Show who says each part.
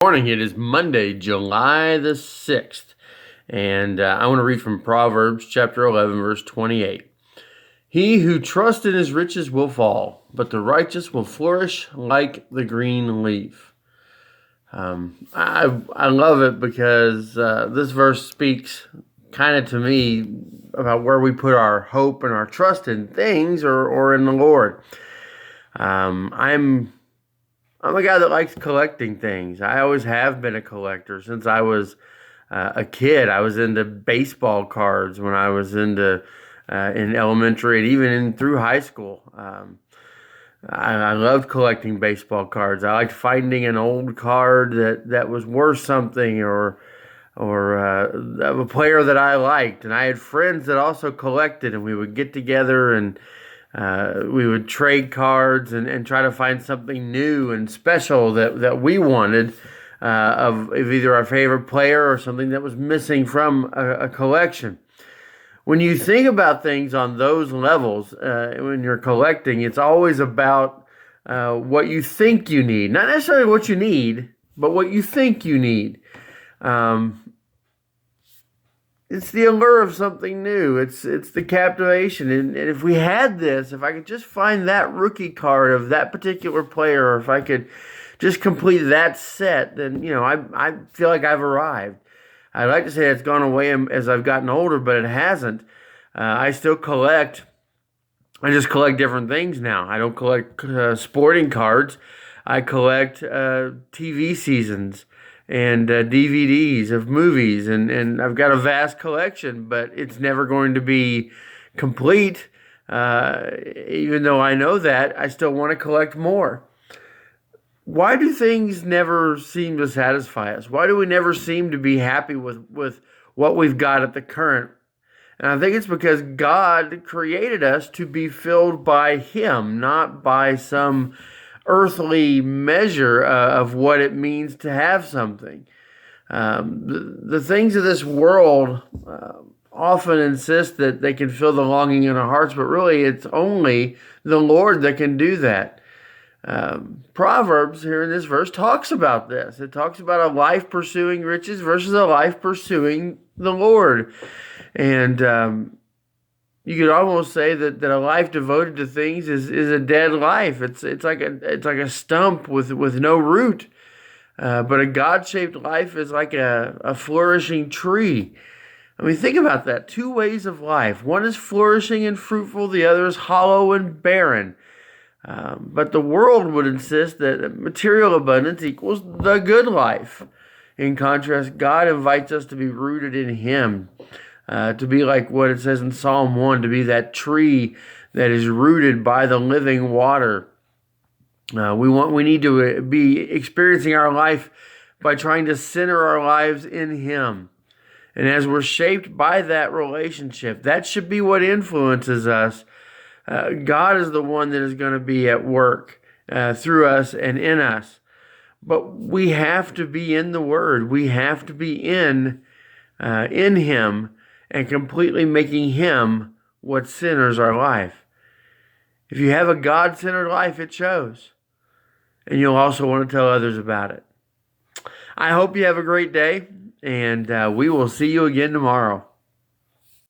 Speaker 1: Morning. It is Monday, July the 6th, and I want to read from Proverbs chapter 11, verse 28. He who trusts in his riches will fall, but the righteous will flourish like the green leaf. I love it because this verse speaks kind of to me about where we put our hope and our trust in things or in the Lord. I'm a guy that likes collecting things. I always have been a collector since I was a kid. I was into baseball cards when I was in elementary and even through high school. I loved collecting baseball cards. I liked finding an old card that was worth something or of a player that I liked. And I had friends that also collected, and we would get together and we would trade cards and try to find something new and special that we wanted of either our favorite player or something that was missing from a collection. When you think about things on those levels, when you're collecting, it's always about what you think you need. Not necessarily what you need, but what you think you need. It's the allure of something new. It's the captivation. And if we had this, if I could just find that rookie card of that particular player, or if I could just complete that set, then I feel like I've arrived. I'd like to say it's gone away as I've gotten older, but it hasn't. I still collect. I just collect different things now. I don't collect sporting cards. I collect TV seasons and DVDs of movies, and I've got a vast collection, but it's never going to be complete. Even though I know that, I still want to collect more. Why do things never seem to satisfy us? Why do we never seem to be happy with what we've got at the current? And I think it's because God created us to be filled by Him, not by some earthly measure of what it means to have something. The things of this world often insist that they can fill the longing in our hearts, but really it's only the Lord that can do that. Proverbs here in this verse talks about this. It talks about a life pursuing riches versus a life pursuing the Lord. And you could almost say that a life devoted to things is a dead life. It's like a stump with no root. But a God-shaped life is like a flourishing tree. I mean, think about that. Two ways of life. One is flourishing and fruitful. The other is hollow and barren. But the world would insist that material abundance equals the good life. In contrast, God invites us to be rooted in Him. To be like what it says in Psalm 1, to be that tree that is rooted by the living water. We need to be experiencing our life by trying to center our lives in Him. And as we're shaped by that relationship, that should be what influences us. God is the one that is going to be at work through us and in us. But we have to be in the Word. We have to be in Him, and completely making Him what centers our life. If you have a God-centered life, it shows. And you'll also want to tell others about it. I hope you have a great day, and we will see you again tomorrow.